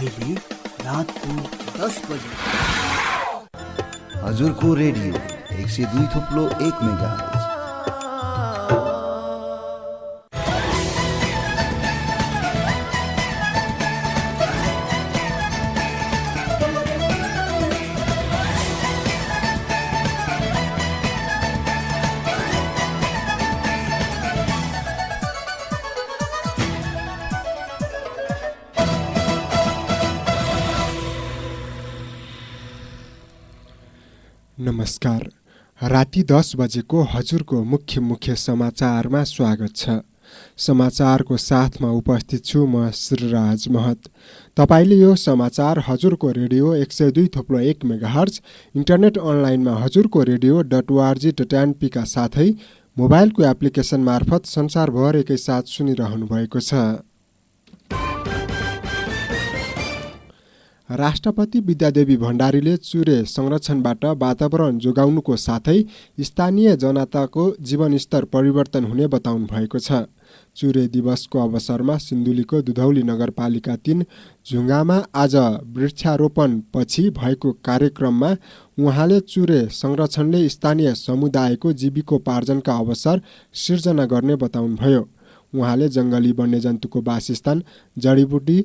अहिले रातको 10 बजे हजुरको रेडियो 102.1 मेगाहर्ज। नमस्कार। राति 10 बजेको हजुरको मुख्य समाचारमा स्वागत छ। समाचारको साथमा उपस्थित छु म श्रीराज महत। तपाईले यो समाचार हजुरको रेडियो 102.1 मेगाहर्ज, इन्टरनेट अनलाइनमा हजुरको रेडियो.org.np का साथै मोबाइलको एप्लिकेसन मार्फत संसारभर एकैसाथ सुनिरहनु भएको छ। राष्ट्रपति विद्यादेवी भण्डारीले चुरे संरक्षणबाट वातावरण जोगाउनुको साथै स्थानीय जनताको जीवनस्तर परिवर्तन हुने बताउनु भएको छ। चुरे दिवसको अवसरमा सिन्धुलीको दुधौली नगरपालिका 3 झुङ्गामा आज वृक्षारोपण पछि भएको कार्यक्रममा उहाँले चुरे संरक्षणले स्थानीय समुदायको जीविकोपार्जनका अवसर सिर्जना गर्ने बताउनुभयो। उहाँले जङ्गली वन्यजन्तुको वासस्थान, जडीबुटी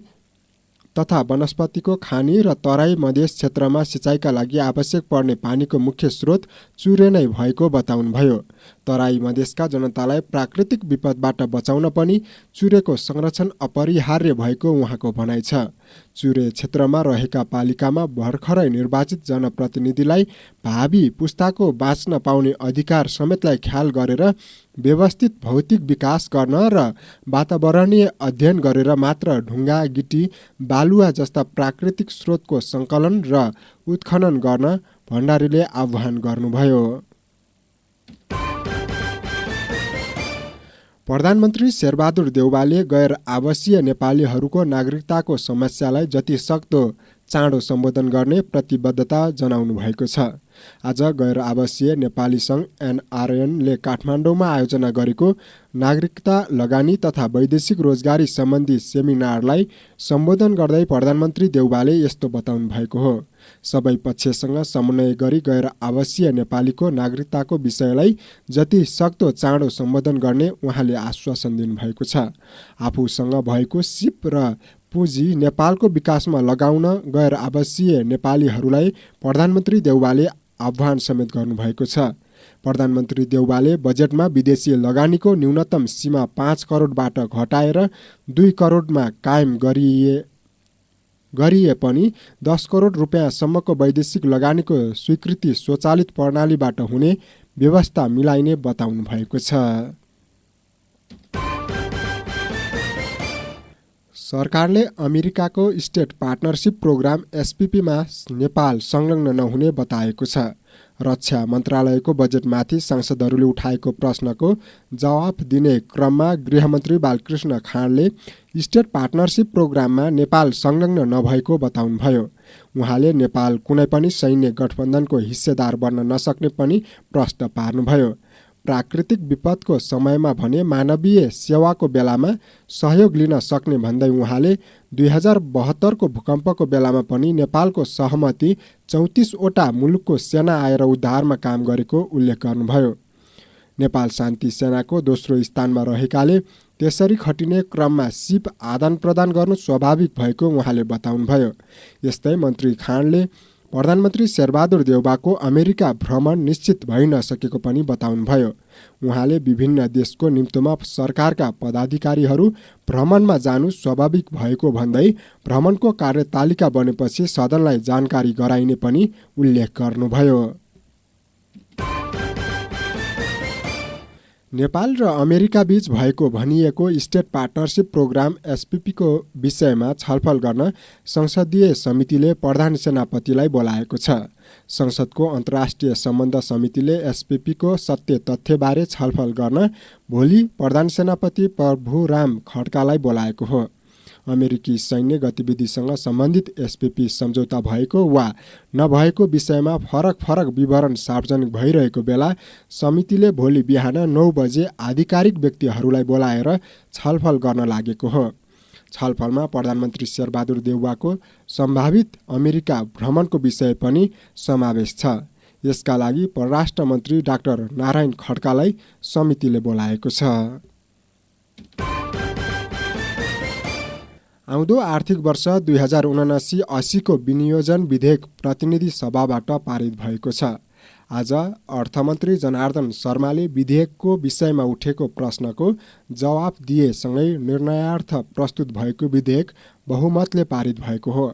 तथा वनस्पतिको खानी र तराई मधेस क्षेत्रमा सिँचाइका लागि आवश्यक पर्ने पानीको मुख्य स्रोत चुरे नै भएको बताउनुभयो। तराई मधेसका जनतालाई प्राकृतिक विपदबाट बचाउन पनि चुरेको संरक्षण अपरिहार्य भएको उहाँको भनाइ छ। चुरे क्षेत्रमा रहेका पालिकामा भर्खरै निर्वाचित जनप्रतिनिधिलाई भावी पुस्ताको बाँच्न पाउने अधिकार समेतलाई ख्याल गरेर व्यवस्थित भौतिक विकास गर्न र वातावरणीय अध्ययन गरेर मात्र ढुङ्गा, गिटी, बालुवा जस्ता प्राकृतिक स्रोतको सङ्कलन र उत्खनन गर्न भण्डारीले आह्वान गर्नुभयो। प्रधानमन्त्री शेरबहादुर देउवाले गैर आवासीय नेपालीहरूको नागरिकताको समस्यालाई जति सक्दो चाँडो सम्बोधन गर्ने प्रतिबद्धता जनाउनु भएको छ। आज गैर आवासीय नेपाली सङ्घ NRN ले काठमाडौँमा आयोजना गरेको नागरिकता लगानी तथा वैदेशिक रोजगारी सम्बन्धी सेमिनारलाई सम्बोधन गर्दै प्रधानमन्त्री देउवाले यस्तो बताउनु भएको हो। सबै पक्षसँग समन्वय गरी गैर आवासीय नेपालीको नागरिकताको विषयलाई जति सक्दो चाँडो सम्बोधन गर्ने उहाँले आश्वासन दिनुभएको छ। आफूसँग भएको सिप र पुँजी नेपालको विकासमा लगाउन गैर आवासीय नेपालीहरूलाई प्रधानमन्त्री देउवाले आह्वान समेत गर्नुभएको छ। प्रधानमन्त्री देउवाले बजेटमा विदेशी लगानीको न्यूनतम सीमा 5 करोडबाट घटाएर 2 करोडमा कायम गरिए पनि 10 करोड रुपियाँसम्मको वैदेशिक लगानीको स्वीकृति स्वचालित प्रणालीबाट हुने व्यवस्था मिलाइने बताउनु भएको छ। सरकारले अमेरिकाको स्टेट पार्टनरसिप प्रोग्राम SPP मा नेपाल संलग्न नहुने बताएको छ। रक्षा मन्त्रालयको बजेटमाथि सांसदहरूले उठाएको प्रश्नको जवाफ दिने क्रममा गृहमन्त्री बालकृष्ण खाँडले स्टेट पार्टनरसिप प्रोग्राममा नेपाल संलग्न नभएको बताउनुभयो। उहाँले नेपाल कुनै पनि सैन्य गठबन्धनको हिस्सेदार बन्न नसक्ने पनि प्रश्न पार्नुभयो। प्राकृतिक विपदको समयमा भने मानवीय सेवाको बेलामा सहयोग लिन सक्ने भन्दै उहाँले 2072 को भूकम्पको बेलामा पनि नेपालको सहमति 34 वटा मुलुकको सेना आएर उद्धारमा काम गरेको उल्लेख गर्नुभयो। नेपाल शान्ति सेनाको दोस्रो स्थानमा रहेकाले त्यसरी खटिने क्रममा सिप आदान प्रदान गर्नु स्वाभाविक भएको उहाँले बताउनुभयो। यस्तै मन्त्री खाँडले प्रधानमन्त्री शेरबहादुर देउवाको अमेरिका भ्रमण निश्चित भइ नसकेको पनि बताउनुभयो। उहाँले विभिन्न देशको निम्तोमा सरकारका पदाधिकारीहरू भ्रमणमा जानु स्वाभाविक भएको भन्दै भ्रमणको कार्यतालिका बनेपछि सदनलाई जानकारी गराइने पनि उल्लेख गर्नुभयो। नेपाल र अमेरिका बीच भएको भनिएको स्टेट पार्टनरसिप प्रोग्राम SPP को विषयमा छलफल गर्न संसदीय समितिले प्रधान सेनापतिलाई बोलाएको छ। संसदको अन्तर्राष्ट्रिय सम्बन्ध समितिले SPP को सत्य तथ्यबारे छलफल गर्न भोलि प्रधान सेनापति प्रभुराम खड्कालाई बोलाएको हो। अमेरिकी सैन्य गतिविधिसँग सम्बन्धित SPP सम्झौता भएको वा नभएको विषयमा फरक विवरण सार्वजनिक भइरहेको बेला समितिले भोलि बिहान 9 बजे आधिकारिक व्यक्तिहरूलाई बोलाएर छलफल गर्न लागेको हो। छलफलमा प्रधानमन्त्री शेरबहादुर देउवाको सम्भावित अमेरिका भ्रमणको विषय पनि समावेश छ। यसका लागि परराष्ट्र मन्त्री डाक्टर नारायण खड्कालाई समितिले बोलाएको छ। आउँदो आर्थिक वर्ष 2079-80 को विनियोजन विधेयक प्रतिनिधि सभाबाट पारित भएको छ। आज अर्थमन्त्री जनार्दन शर्माले विधेयकको विषयमा उठेको प्रश्नको जवाफ दिएसँगै निर्णयार्थ प्रस्तुत भएको विधेयक बहुमतले पारित भएको हो।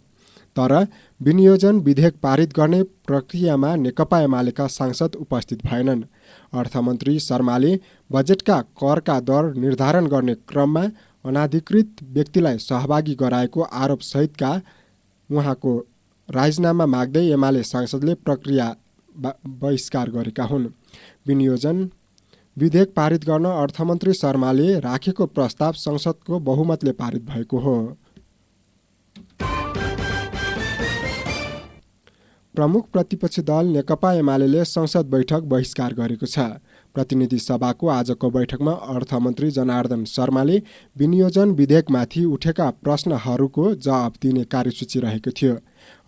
तर विनियोजन विधेयक पारित गर्ने प्रक्रियामा नेकपा एमालेका सांसद उपस्थित भएनन्। अर्थमन्त्री शर्माले बजेटका करका दर निर्धारण गर्ने क्रममा अनाधिकृत व्यक्तिलाई सहभागी गराएको आरोपसहितका उहाँको राजीनामा माग्दै एमाले सांसदले प्रक्रिया बहिष्कार गरेका हुन्। विनियोजन विधेयक पारित गर्न अर्थमन्त्री शर्माले राखेको प्रस्ताव संसदको बहुमतले पारित भएको हो। प्रमुख प्रतिपक्षी दल नेकपा एमालेले संसद बैठक बहिष्कार गरेको छ। प्रतिनिधि सभाको आजको बैठकमा अर्थमन्त्री जनार्दन शर्माले विनियोजन विधेयकमाथि उठेका प्रश्नहरूको जवाब दिने कार्यसूची रहेको थियो।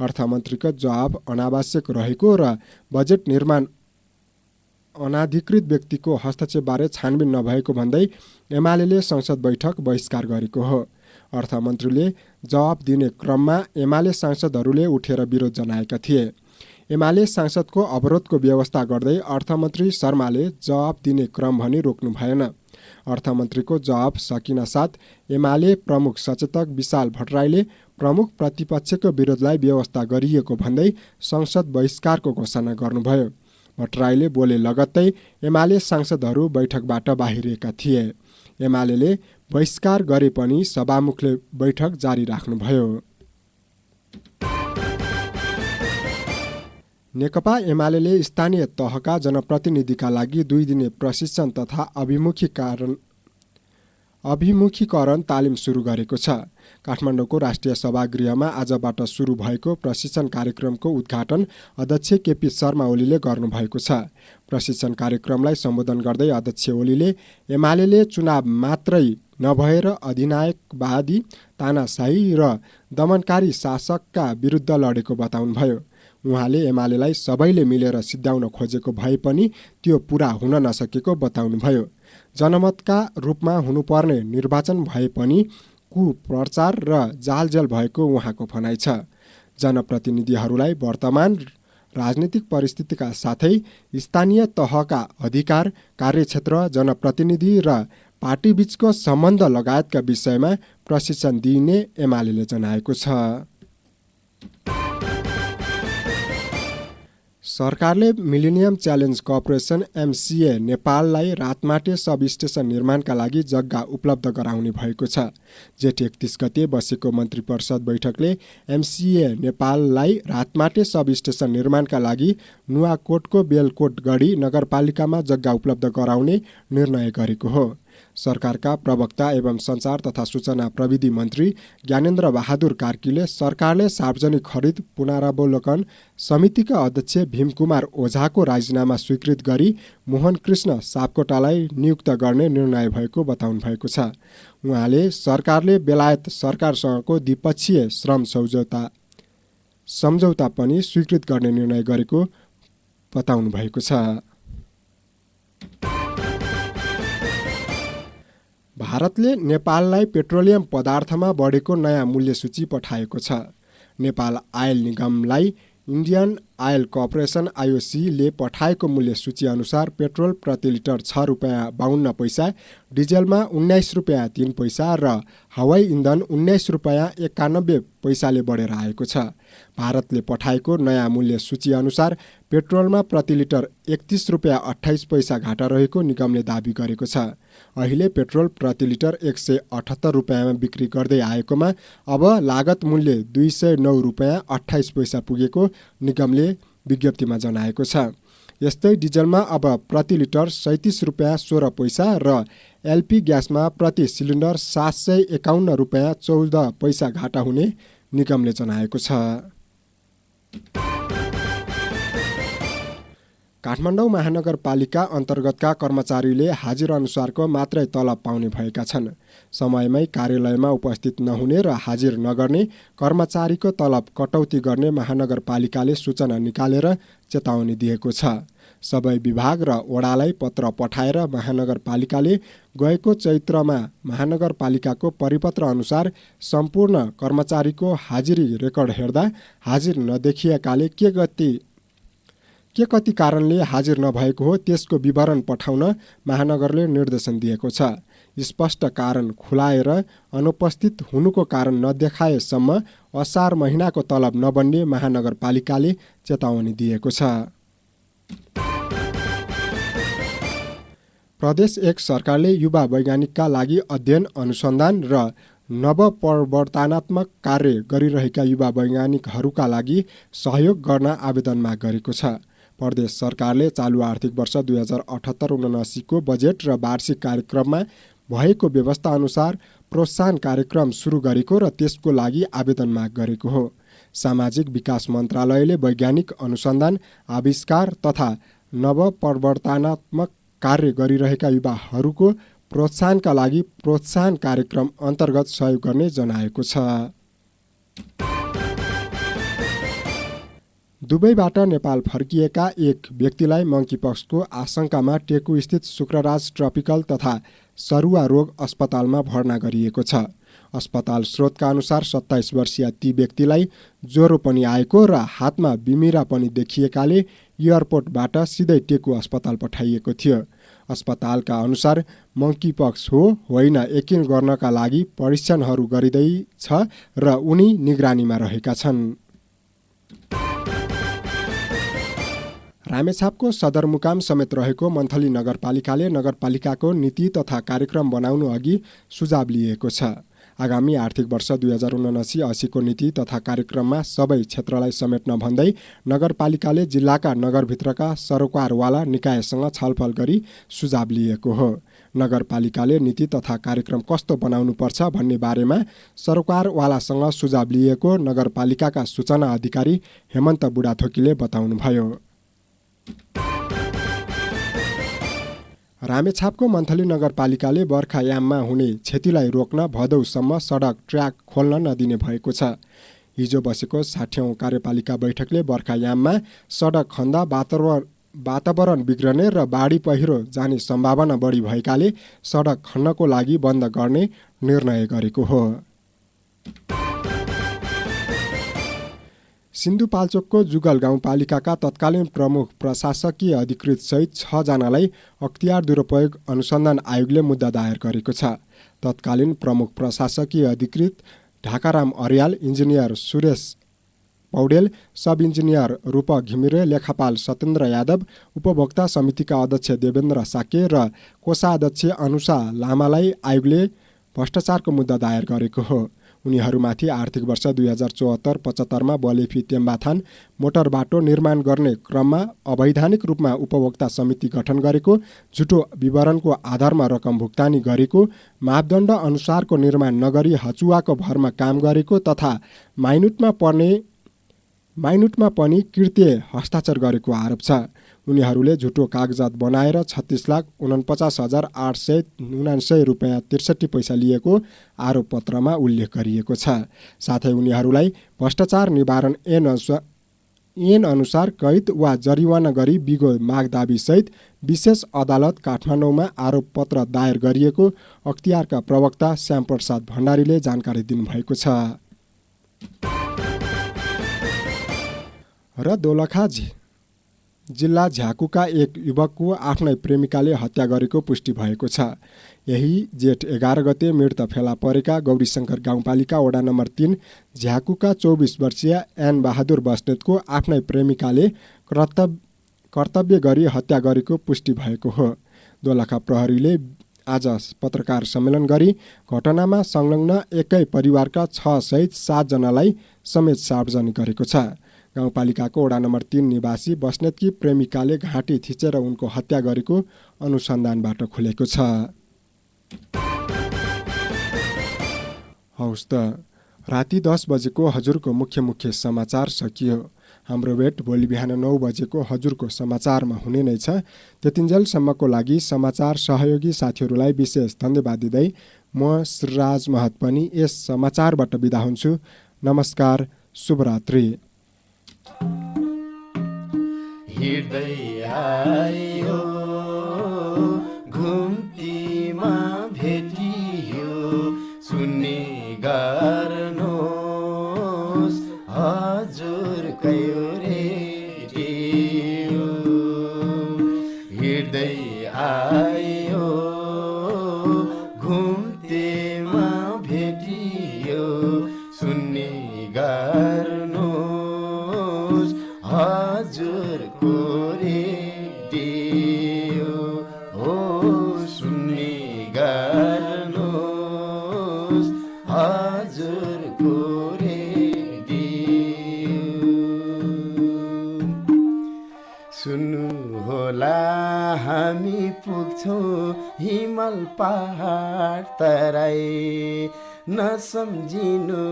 अर्थमन्त्रीको जवाब अनावश्यक रहेको र बजेट निर्माण अनाधिकृत व्यक्तिको हस्तक्षेपबारे छानबिन नभएको भन्दै एमालेले संसद बैठक बहिष्कार गरेको हो। अर्थमन्त्रीले जवाब दिने क्रममा एमाले सांसदहरूले उठेर विरोध जनाएका थिए। एमाले सांसदको अवरोधको व्यवस्था गर्दै अर्थमन्त्री शर्माले जवाब दिने क्रम भनी रोक्नु भएन। अर्थमन्त्रीको जवाब सकिनसाथ एमाले प्रमुख सचेतक विशाल भट्टराईले प्रमुख प्रतिपक्षको विरोधलाई व्यवस्था गरिएको भन्दै संसद बहिष्कारको घोषणा गर्नुभयो। भट्टराईले बोले लगत्तै एमाले सांसदहरू बैठकबाट बाहिरिएका थिए। एमालेले बहिष्कार गरे पनि सभामुखले बैठक जारी राख्नुभयो। नेकपा एमालेले स्थानीय तहका जनप्रतिनिधिका लागि 2 दिने प्रशिक्षण तथा अभिमुखीकरण तालिम सुरु गरेको छ। काठमाडौँको राष्ट्रिय सभागृहमा आजबाट सुरु भएको प्रशिक्षण कार्यक्रमको उद्घाटन अध्यक्ष केपी शर्मा ओलीले गर्नुभएको छ। प्रशिक्षण कार्यक्रमलाई सम्बोधन गर्दै अध्यक्ष ओलीले एमालेले चुनाव मात्रै नभएर अधिनायकवादी तानाशाही र दमनकारी शासकका विरुद्ध लडेको बताउनुभयो। उहाँले एमालेलाई सबैले मिलेर सिद्ध्याउन खोजेको भए पनि त्यो पूरा हुन नसकेको बताउनुभयो। जनमतका रूपमा हुनुपर्ने निर्वाचन भए पनि कुप्रचार र जालजेल भएको उहाँको भनाइ छ। जनप्रतिनिधिहरूलाई वर्तमान राजनीतिक परिस्थितिका साथै स्थानीय तहका अधिकार, कार्यक्षेत्र, जनप्रतिनिधि र पार्टीबीचको सम्बन्ध लगायतका विषयमा प्रशिक्षण दिइने एमालेले जनाएको छ। सरकारले मिलेनियम च्यालेन्ज कर्पोरेसन MCA नेपाललाई रातमाटे सब स्टेसन निर्माणका लागि जग्गा उपलब्ध गराउने भएको छ। जेठ 31 गते बसेको मन्त्री परिषद बैठकले MCA नेपाललाई रातमाटे सब स्टेसन निर्माणका लागि नुवाकोटको बेलकोट गढी नगरपालिकामा जग्गा उपलब्ध गराउने निर्णय गरेको हो। सरकारका प्रवक्ता एवं सञ्चार तथा सूचना प्रविधि मन्त्री ज्ञानेन्द्र बहादुर कार्कीले सरकारले सार्वजनिक खरिद पुनरावलोकन समितिका अध्यक्ष भीमकुमार ओझाको राजीनामा स्वीकृत गरी मोहन कृष्ण सापकोटालाई नियुक्त गर्ने निर्णय भएको बताउनु भएको छ। उहाँले सरकारले बेलायत सरकारसँगको द्विपक्षीय श्रम सम्झौता पनि स्वीकृत गर्ने निर्णय गरेको बताउनु भएको छ। भारतले नेपाललाई पेट्रोलियम पदार्थमा बढेको नयाँ मूल्य सूची पठाएको छ। नेपाल आयल निगमलाई इन्डियन आयल कर्पोरेसन IOC ले पठाएको मूल्य सूची अनुसार पेट्रोल प्रति लिटर 6 रुपैयाँ 52 पैसा, डिजेलमा 19 रुपैयाँ 3 पैसा र हवाई इन्धन 19 रुपैयाँ 91 पैसाले बढेर आएको छ। भारतले पठाएको नयाँ मूल्य सूची अनुसार पेट्रोलमा प्रति लिटर 31 रुपैयाँ 28 पैसा घाटा रहेको निगमले दाबी गरेको छ। अहिले पेट्रोल प्रति लिटर 178 रुपैयाँमा बिक्री गर्दै आएकोमा अब लागत मूल्य 209 रुपैयाँ 28 पैसा पुगेको निगमले विज्ञप्तिमा जनाएको छ। यस्तै डिजलमा अब प्रति लिटर 37 रुपैयाँ 16 पैसा र LP ग्यासमा प्रति सिलिन्डर 751 रुपैयाँ 14 पैसा घाटा हुने निगमले जनाएको छ। काठमाडौँ महानगरपालिका अन्तर्गतका कर्मचारीले हाजिर अनुसारको मात्रै तलब पाउने भएका छन्। समयमै कार्यालयमा उपस्थित नहुने र हाजिर नगर्ने कर्मचारीको तलब कटौती गर्ने महानगरपालिकाले सूचना निकालेर चेतावनी दिएको छ। सबै विभाग र वडालाई पत्र पठाएर महानगरपालिकाले गएको चैत्रमा महानगरपालिकाको परिपत्र अनुसार सम्पूर्ण कर्मचारीको हाजिरी रेकर्ड हेर्दा हाजिर नदेखिएकाले के कति कारणले हाजिर नभएको हो त्यसको विवरण पठाउन महानगरले निर्देशन दिएको छ। स्पष्ट कारण खुलाएर अनुपस्थित हुनुको कारण नदेखाएसम्म असार महिनाको तलब नबन्ने महानगरपालिकाले चेतावनी दिएको छ। प्रदेश 1 सरकारले युवा वैज्ञानिकका लागि अध्ययन अनुसन्धान र नवप्रवर्तनात्मक कार्य गरिरहेका युवा वैज्ञानिकहरूका लागि सहयोग गर्न आवेदन माग गरेको छ। प्रदेश सरकारले चालु आर्थिक वर्ष 2078-79 को बजेट र वार्षिक कार्यक्रममा भएको व्यवस्था अनुसार प्रोत्साहन कार्यक्रम सुरु गरेको र त्यसको लागि आवेदन माग गरेको हो। सामाजिक विकास मन्त्रालयले वैज्ञानिक अनुसन्धान, आविष्कार तथा नवप्रवर्तनात्मक कार्य गरिरहेका युवाहरूको प्रोत्साहनका लागि प्रोत्साहन कार्यक्रम अन्तर्गत सहयोग गर्ने जनाएको छ। दुबईबाट नेपाल फर्किएका एक व्यक्तिलाई मंकीपक्सको आशंकामा टेकुस्थित शुक्रराज ट्रपिकल तथा सरुवा रोग अस्पतालमा भर्ना गरिएको छ। अस्पताल स्रोतका अनुसार 27 वर्षीय ती व्यक्तिलाई ज्वरो पनि आएको र हातमा बिमिरा पनि देखिएकाले एयरपोर्टबाट सिधै टेकु अस्पताल पठाइएको थियो। अस्पतालका अनुसार मंकीपक्स हो होइन यकिन गर्नका लागि परीक्षणहरू गरिँदैछ र उनी निगरानीमा रहेका छन्। रामेछापको सदरमुकाम समेत रहेको मन्थली नगरपालिकाले नगरपालिकाको नीति तथा कार्यक्रम बनाउनु अघि सुझाव लिएको छ। आगामी आर्थिक वर्ष 2079-80 को नीति तथा कार्यक्रममा सबै क्षेत्रलाई समेट्न भन्दै नगरपालिकाले जिल्लाका नगरभित्रका सरोकारवाला निकायसँग छलफल गरी सुझाव लिएको हो। नगरपालिकाले नीति तथा कार्यक्रम कस्तो बनाउनुपर्छ भन्ने बारेमा सरोकारवालासँग सुझाव लिएको नगरपालिकाका सूचना अधिकारी हेमन्त बुढाथोकीले बताउनुभयो। रामेछापको मन्थली नगरपालिकाले बर्खायाममा हुने क्षतिलाई रोक्न भदौसम्म सडक ट्र्याक खोल्न नदिने भएको छ। हिजो बसेको 60औं कार्यपालिका बैठकले बर्खायाममा सडक खन्दा वातावरण बिग्रने र बाढी पहिरो जाने सम्भावना बढी भएकाले सडक खन्नको लागि बन्द गर्ने निर्णय गरेको हो। सिन्धुपाल्चोकको जुगल गाउँपालिकाका तत्कालीन प्रमुख प्रशासकीय अधिकृत सहित 6 जनालाई अख्तियार दुरुपयोग अनुसन्धान आयोगले मुद्दा दायर गरेको छ। तत्कालीन प्रमुख प्रशासकीय अधिकृत ढाकाराम अर्याल, इन्जिनियर सुरेश पौडेल, सब इन्जिनियर रूप घिमिरे, लेखापाल सत्येन्द्र यादव, उपभोक्ता समितिका अध्यक्ष देवेन्द्र साके र कोषाध्यक्ष अनुषा लामालाई आयोगले भ्रष्टाचारको मुद्दा दायर गरेको हो। उनीहरूमाथि आर्थिक वर्ष 2074-75 बलेफी तेम्बाथान मोटर बाटो निर्माण गर्ने क्रममा अवैधानिक रूपमा उपभोक्ता समिति गठन गरेको, झुटो विवरणको आधारमा रकम भुक्तानी गरेको, मापदण्ड अनुसारको निर्माण नगरी हचुवाको भरमा काम गरेको तथा माइनुटमा पनि कृत्य हस्ताक्षर गरेको आरोप छ। उनीहरूले झुटो कागजात बनाएर 36,49,879 रुपैयाँ 63 पैसा लिएको आरोप पत्रमा उल्लेख गरिएको छ। साथै उनीहरूलाई भ्रष्टाचार निवारण ऐन अनुसार कैद वा जरिवाना गरी बिगो माग दाबी सहित विशेष अदालत काठमाडौँमा आरोप पत्र दायर गरिएको अख्तियारका प्रवक्ता श्यामप्रसाद भण्डारीले जानकारी दिनुभएको छ। र दोलखा जिल्ला झ्याकुका एक युवकको आफ्नै प्रेमिकाले हत्या गरेको पुष्टि भएको छ। यही जेठ 11 गते मृत फेला परेका गौरीशंकर गाउँपालिका वडा नम्बर 3 झ्याकुका 24 वर्षीय एन बहादुर बस्नेतको आफ्नै प्रेमिकाले कर्तव्य गरी हत्या गरेको पुष्टि भएको हो। दोलखा प्रहरीले आज पत्रकार सम्मेलन गरी घटनामा संलग्न एकै परिवारका 6 सहित 7 जनालाई समेत सार्वजनिक गरेको छ। गाउँपालिकाको वडा नम्बर 3 निवासी बस्नेतकी प्रेमिकाले घाँटी थिचेर उनको हत्या गरेको अनुसन्धानबाट खुलेको छ। हौस् त राति 10 बजेको हजुरको मुख्य समाचार सकियो। हाम्रो भेट भोलि बिहान 9 बजेको हजुरको समाचारमा हुने नै छ। त्यतिन्जेलसम्मको लागि समाचार सहयोगी साथीहरूलाई विशेष धन्यवाद दिँदै म श्रीराज महत पनि यस समाचारबाट बिदा हुन्छु। नमस्कार, शुभरात्रि। हिँड्दै आयो घुम्तीमा भेटियो सुन्ने गर्नुहोस् हजुरकै रेडियो। हिँड्दै आयो घुम्तीमा भेटियो सुन्ने गर्नुहोस् हजुरको रेडियो। ओ सुन्ने गर्नुहोस् हजुरको रेडियो। सुन्नु होला हामी पुग्छौँ हिमाल पहाड तराई। नसम्झिनु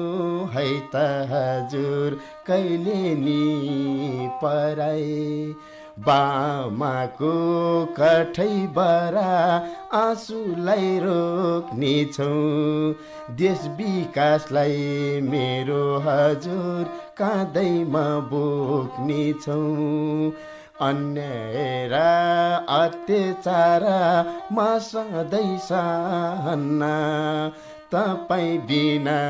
है त हजुर कहिले नि पराई। बामाको कठैबरा आँसुलाई रोक्नेछौँ देश विकासलाई मेरो हजुर काँधैमा बोक्नेछौँ। अन्याय र अत्याचारमा सधैँ सहन्ना तपाईँ बिना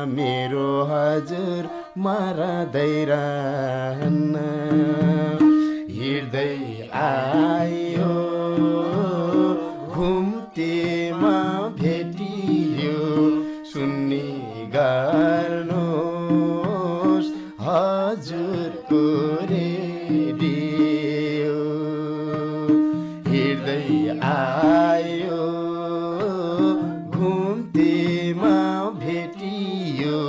मेरो हजुर मर्दै रहन्न। हिँड्दै आयो घुम्तीमा भेटियो सुन्ने गर्नुहोस् हजुरको रेडियो। हिँड्दै आयो घुम्तीमा भेटियो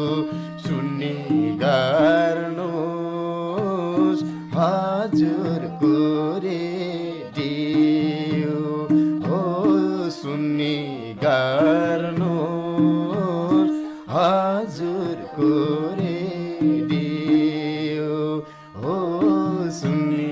सुन्ने गर्नुहोस् हजुरको रेडियो। हो सुन्ने गर्नुहोस् हजुरको रेडियो। हो सुन्ने